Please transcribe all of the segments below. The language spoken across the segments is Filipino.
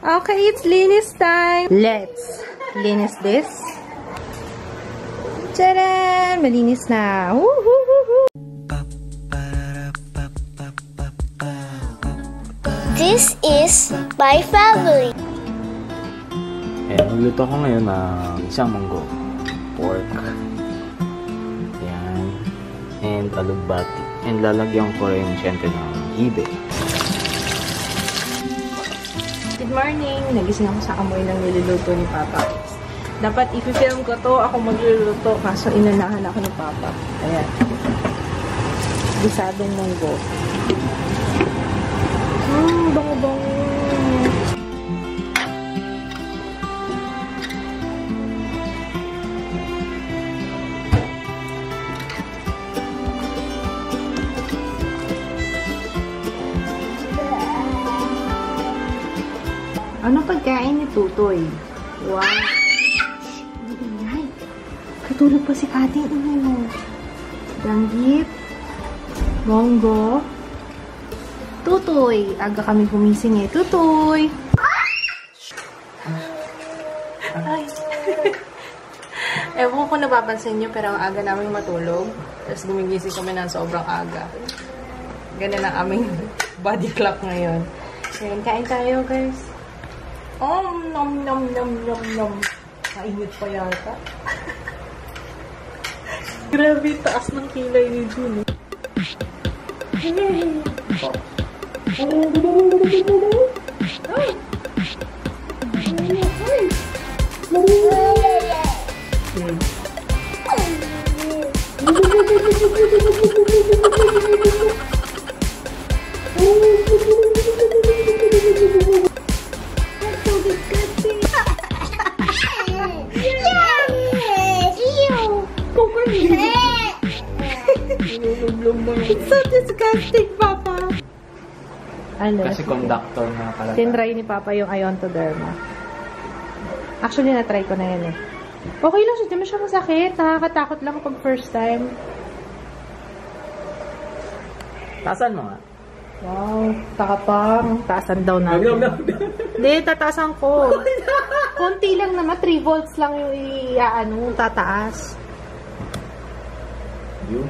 Okay, it's linis time. Let's linis this. Tcharan! Malinis na. Woohoo! This is my family. Ayan, nagluto ko ngayon ng isang munggo. Pork. Ayan. And alugbati. And lalagyan ko rin syempre ng hibe. Good morning! Nagising ako sa amoy ng niluluto ni Papa. Dapat i-film ko to, ako magluluto, kaso inanahan ako ni Papa. Ayan. Bisadong munggo. Bango-bango. Ano pagkain ni Tutoy? Wow! Ay, katulog pa si ating ino. Danggit. Monggo. Tutoy. Aga kami gumising eh. Tutoy! Ay. Ewan ko kung napapansin nyo, pero ang aga namin matulog. Tapos gumigising kami ng sobrang aga. Ganun ang aming body clock ngayon. Ngayon, kain tayo, guys. Nom, nom, nom, nom, nom. Kainit pa yata. Grabe, taas ng kilay ni June. It's so disgusting, Papa. Ano? Kasi conductor na kalata. Tinry ni Papa yung Iontoderma. Actually, na-try ko na yan eh. Okay lang siya. Di mo siya masakit. Nakakatakot lang pag first time. Taasan mo nga. Wow. Takapang. Taasan daw natin. Hindi, tataasan ko. Konti lang naman. 3 volts lang yung tataas. Yun.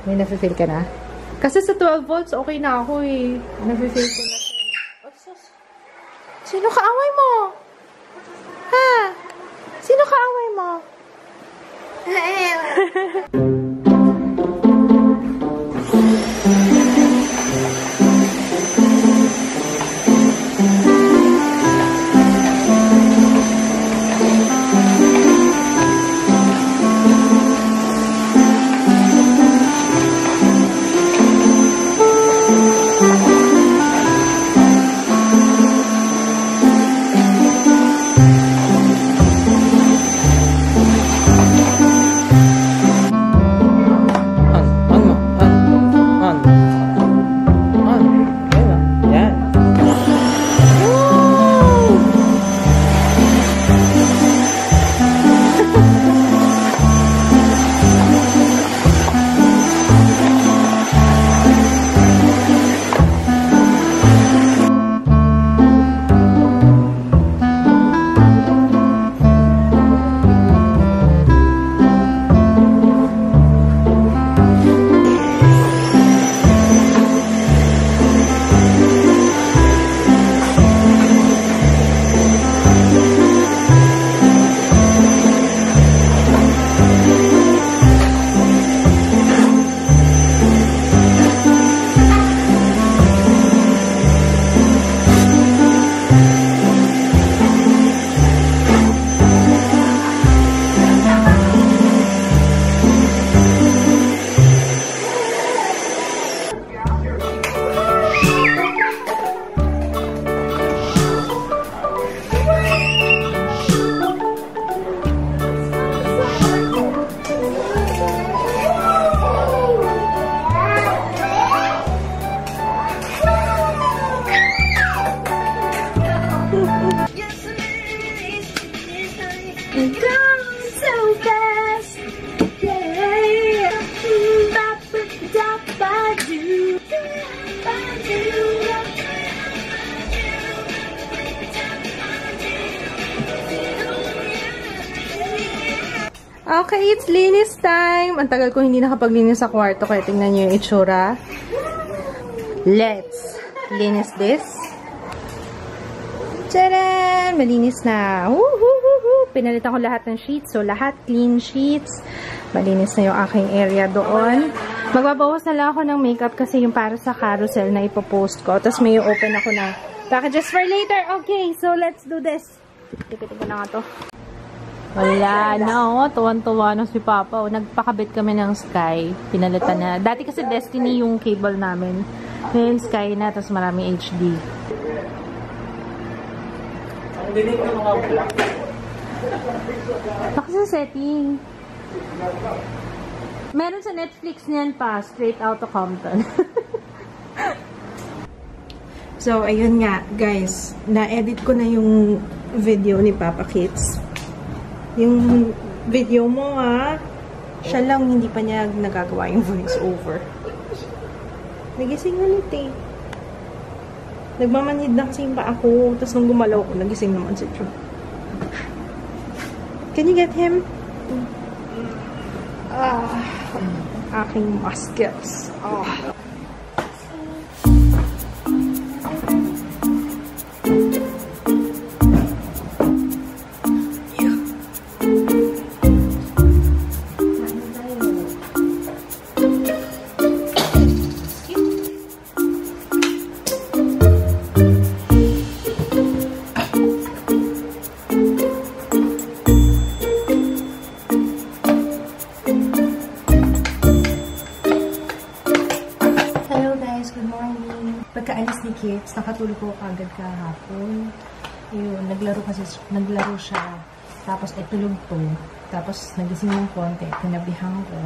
May nafe-feel ka na? Kasi sa 12 volts, okay na ako eh. Nafe-feel ko na siya. Sino kaaway mo? Ha? Sino kaaway mo? Okay, it's linis time. Ang tagal ko hindi nakapaglinis sa kwarto, kaya tingnan nyo yung itsura. Let's linis this. Tcharan! Malinis na. Pinalitan ko lahat ng sheets. So, lahat clean sheets. Malinis na yung aking area doon. Magbabawas na lang ako ng makeup kasi yung para sa carousel na ipopost ko. Tapos may open ako na packages for later. Okay, so let's do this. Tipitin ko na nga to. Wala na, oh. Tuwan-tuwa na si Papa. Oh. Nagpakabit kami ng Sky. Pinalitan na. Dati kasi Destiny yung cable namin. Ngayon Sky na, tapos maraming HD. Ang dinig ng mga black. Baka sa setting. Meron sa Netflix niyan pa. Straight Outta Compton. So, ayun nga, guys. Na-edit ko na yung video ni Papa Kids. Yung video mo, ha? Siya lang, hindi pa niya nagagawa yung voice over. Nagising ulit, eh. Nagmamanhid na kasi yung pa ako. Tapos nung gumalaw ko, nagising naman si Drew. Can you get him? Aking muskets. Pagkaalis ni Kids, nakatulog ko agad kahapon. Ayun, naglaro siya. Tapos ay tulog to. Tapos nagising ng konti, pinabihan ko.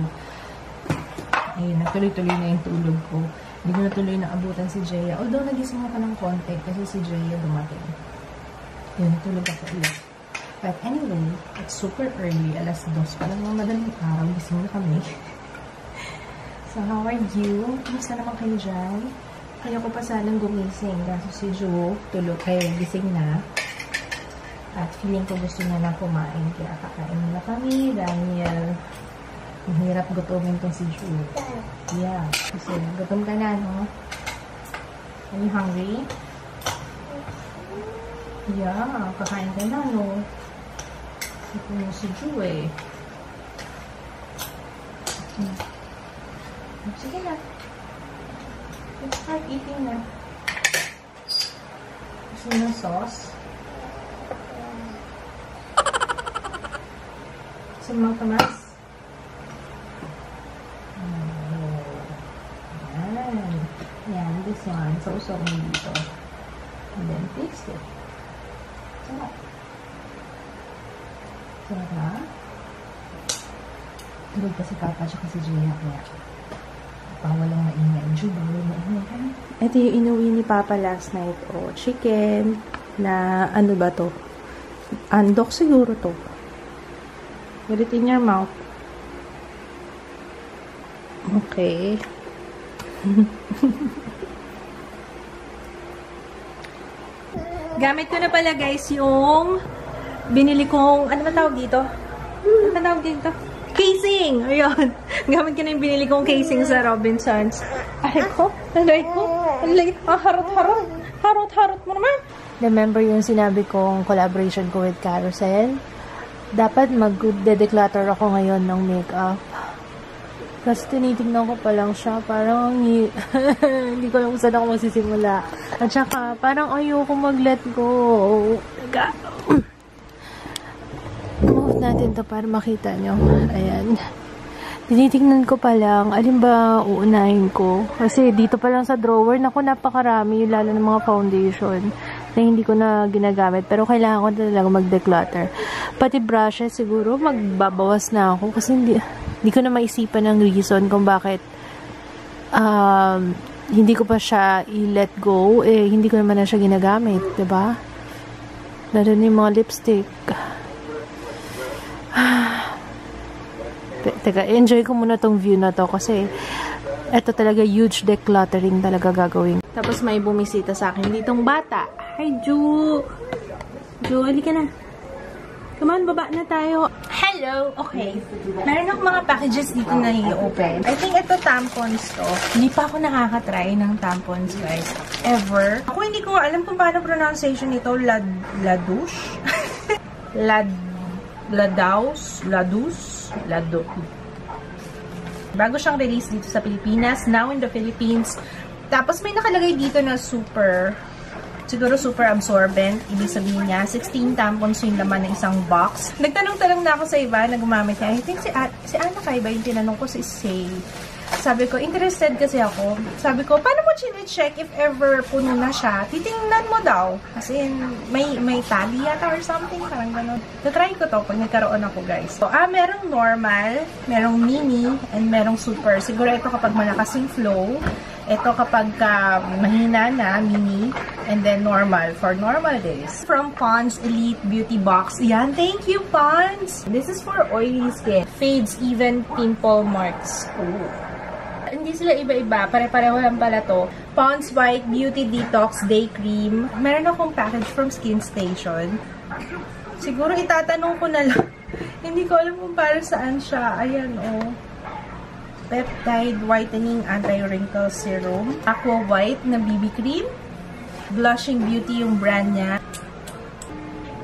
Ayun, nagtuloy-tuloy na yung tulog ko. Hindi ko natuloy na abutan si Jaya. Although nagising ako ng konti kasi si Jaya dumating. Yun, natulog ako ulit. But anyway, it's super early. Alas 2 pa lang mga madaling araw. Gising na kami. So, how are you? Kumusta naman kayo dyan? Kaya ko pa sanang gumising. Kaso si Joe, tulog kayo, gising na. At feeling ko gusto na lang kumain. Kaya kakain na kami dahil mahirap gutomin tong si Joe. Yeah. Kasi gutom ka na, no? Are you hungry? Yeah. Kakain ka na, no? Ito mo si Joe, eh. Sige na. Let's start eating na. Gusto ng sauce? Gusto ng tamas? Yan, this one. Sausok mo dito. And then taste it. Sarap. Sarap. Tulog pa si Papa at si Jaya kaya walang maingay. Bawal maingay. Ito yung inuwi ni Papa last night. O, chicken na ano ba to? Andok siguro to. Put it in your mouth. Okay. Gamit ko na pala guys yung binili kong, ano ba tawag dito? Ano ba tawag dito? Casing! Ayun. Gamit ko na yung binili kong casing sa Robinsons. Aray ko. Harot-harot. Harot-harot mo naman. Remember yung sinabi kong collaboration ko with Carousel? Dapat mag-declutter ako ngayon ng makeup. Kasi tinitignan ko pa lang siya. Parang hindi ko lang kung saan ako magsisimula. At saka, parang ayoko mag-let go. Move natin to para makita nyo. Ayan. Tinitingnan ko pa lang, alin ba uunahin ko? Kasi dito pa lang sa drawer, naku, napakarami, lalo ng mga foundation na hindi ko na ginagamit. Pero kailangan ko talaga mag-declutter. Pati brushes, siguro magbabawas na ako kasi hindi ko na maisipan ng reason kung bakit hindi ko pa siya i-let go. Eh, hindi ko naman na siya ginagamit, diba? Lalo na yung mga lipstick. Teka, enjoy ko muna tong view na to kasi eto talaga huge decluttering talaga gagawin. Tapos may bumisita sa akin ditong bata. Hi, Ju! Ju, halika na. Come on, baba na tayo. Hello! Okay. Meron akong mga packages dito na i-open. I think ito tampons to. Hindi pa ako nakakatry ng tampons, guys. Ever. Ako hindi ko alam kung paano pronunciation nito. Ladouche? Ladous? Bago siyang release dito sa Pilipinas. Now in the Philippines. Tapos may nakalagay dito na siguro super absorbent. Ibig sabihin niya, 16 tampons yung laman ng isang box. Nagtanong-tanong na ako sa iba na gumamit niya. I think si Ana Kaiba yung tinanong ko si Say. Sabi ko, interested kasi ako. Sabi ko, paano mo chine-check if ever puno na siya? Titingnan mo daw. Kasi may tali yata or something. Parang gano'n. Natry ko to pag nagkaroon ako, guys. So, merong normal, merong mini, and merong super. Siguro ito kapag malakas yung flow. Ito kapag mahina na, mini, and then normal for normal days. From Pond's Elite Beauty Box. Yan, thank you, Pond's! This is for oily skin. Fades even pimple marks. Ooh. Hindi sila iba-iba. Pare-pareho lang pala to. Pond's White Beauty Detox Day Cream. Meron akong package from Skin Station. Siguro itatanong ko na lang. Hindi ko alam kung para saan siya. Ayan, oh. Peptide Whitening Anti-Wrinkle Serum. Aqua White na BB Cream. Blushing Beauty yung brand niya.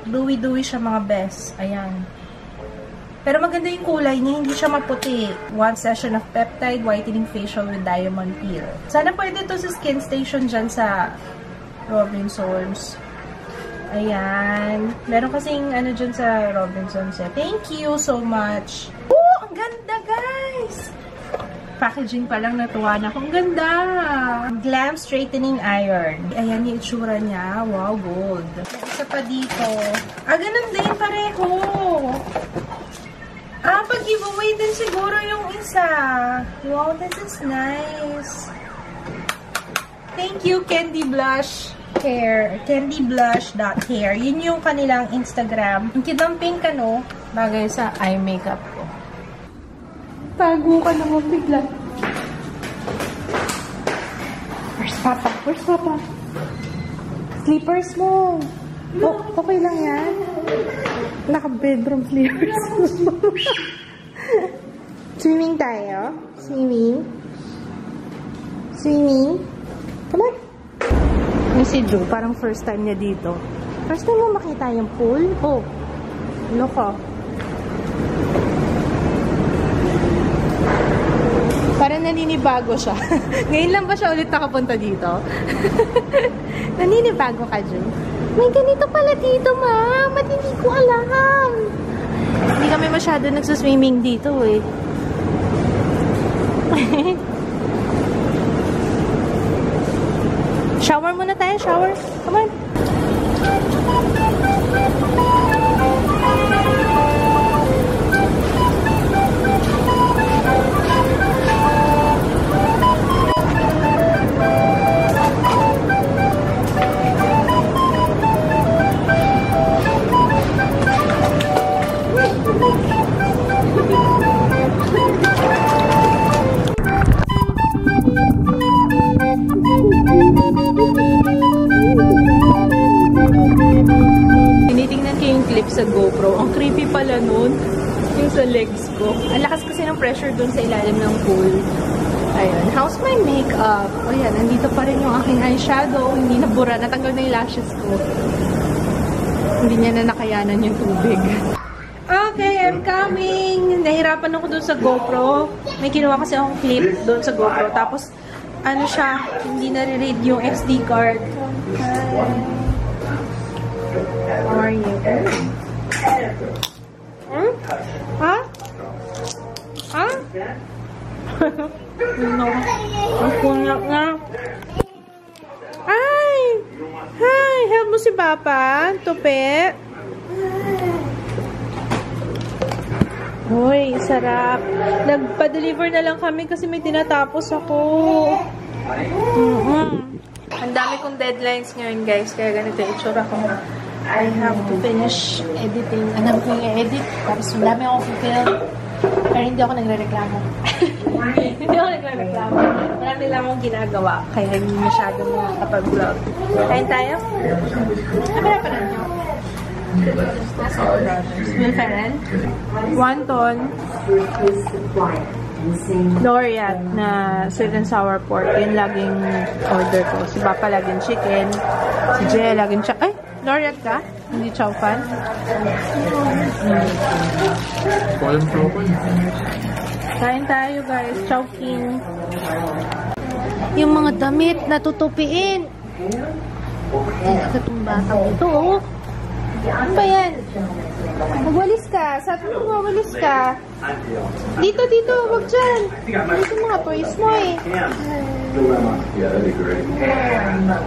Dewy-dewy siya mga best. Ayan. Pero maganda yung kulay niya. Hindi siya maputi. One session of Peptide Whitening Facial with Diamond Peel. Sana pwede to sa Skin Station dyan sa Robinsons. Ayan. Meron kasing ano dyan sa Robinsons. Thank you so much. Oh, ang ganda, guys! Packaging pa lang natuwa na akong ganda. Glam Straightening Iron. Ayan yung itsura niya. Wow, gold. Isa pa dito. Ganun din pareho. Pag-giveaway din siguro yung isa. Wow, this is nice. Thank you, Candy Blush Hair. Candyblush.hair. Yun yung kanilang Instagram. Ang kitang pink, ano? Bagay sa eye makeup ko. Tago ka naman bigla. Where's Papa? Where's Papa? Slippers mo. Oh, okay lang yan. Naka-bedroom slippers mo. Swimming tayo? Swimming? Swimming? Come on. May si Drew. Parang first time niya dito. First time mo makita yung pool? Oh. Loko. Parang naninibago siya. Ngayon lang ba siya ulit nakapunta dito? Naninibago ka, Jun? May ganito pala dito, Ma. Ba't hindi ko alam? Hindi kami masyado nagsuswimming dito, eh. Shower muna tayo, shower. Come on. Tinitingnan ko yung clip sa GoPro. Ang creepy pala nun. Yung sa legs ko. Ang lakas kasi ng pressure dun sa ilalim ng pool. Ayun. How's my makeup? O yan, nandito pa rin yung aking eyeshadow. Hindi nabura. Natanggal na yung lashes ko. Hindi niya na nakayanan yung tubig. Okay, I'm coming! Nahirapan ako dun sa GoPro. May kinuha kasi akong clip dun sa GoPro. Tapos, ano siya, hindi nare-read yung SD card. How are you? Ha? Ha? No. Ang kunyak na. Hi! Hi! Help mo si Papa. Tupi. Uy, sarap. Nagpa-deliver na lang kami kasi may tinatapos ako. Ang dami kong deadlines ngayon, guys. Kaya ganito yung itsura ko. I have to finish editing. Alam ko yung edit. Tapos ang dami akong fulfill. Pero hindi ako nagre-reklamo. Hindi ako nagre-reklamo. Marami lang akong ginagawa. Kaya hindi masyadong makapag-vlog. Kain tayo? Napara pa rin nyo. Milferel. Wonton. Laureate na sweet and sour pork. Yun laging order ko. Si Papa laging chicken. Si Jaya laging chow. Ay! Laureate ka? Hindi chow fan? Kain tayo guys. Chow king. Yung mga damit natutupiin. Itong batang ito, oh. Ano ba yan? Magwalis ka. Sabi mo, magwalis ka. Dito, dito. Wag dyan. Dito mga toys mo, eh.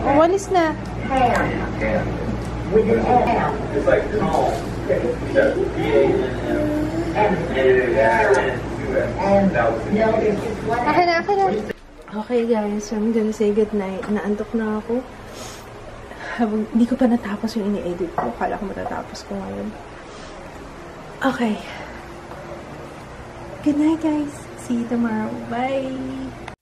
Magwalis na. Akin na, akin na. Okay guys, I'm gonna say goodnight. Naantok na ako. Hindi ko pa natapos yung ini-edit ko. Akala ko matatapos ko ngayon. Okay. Good night, guys. See you tomorrow. Bye!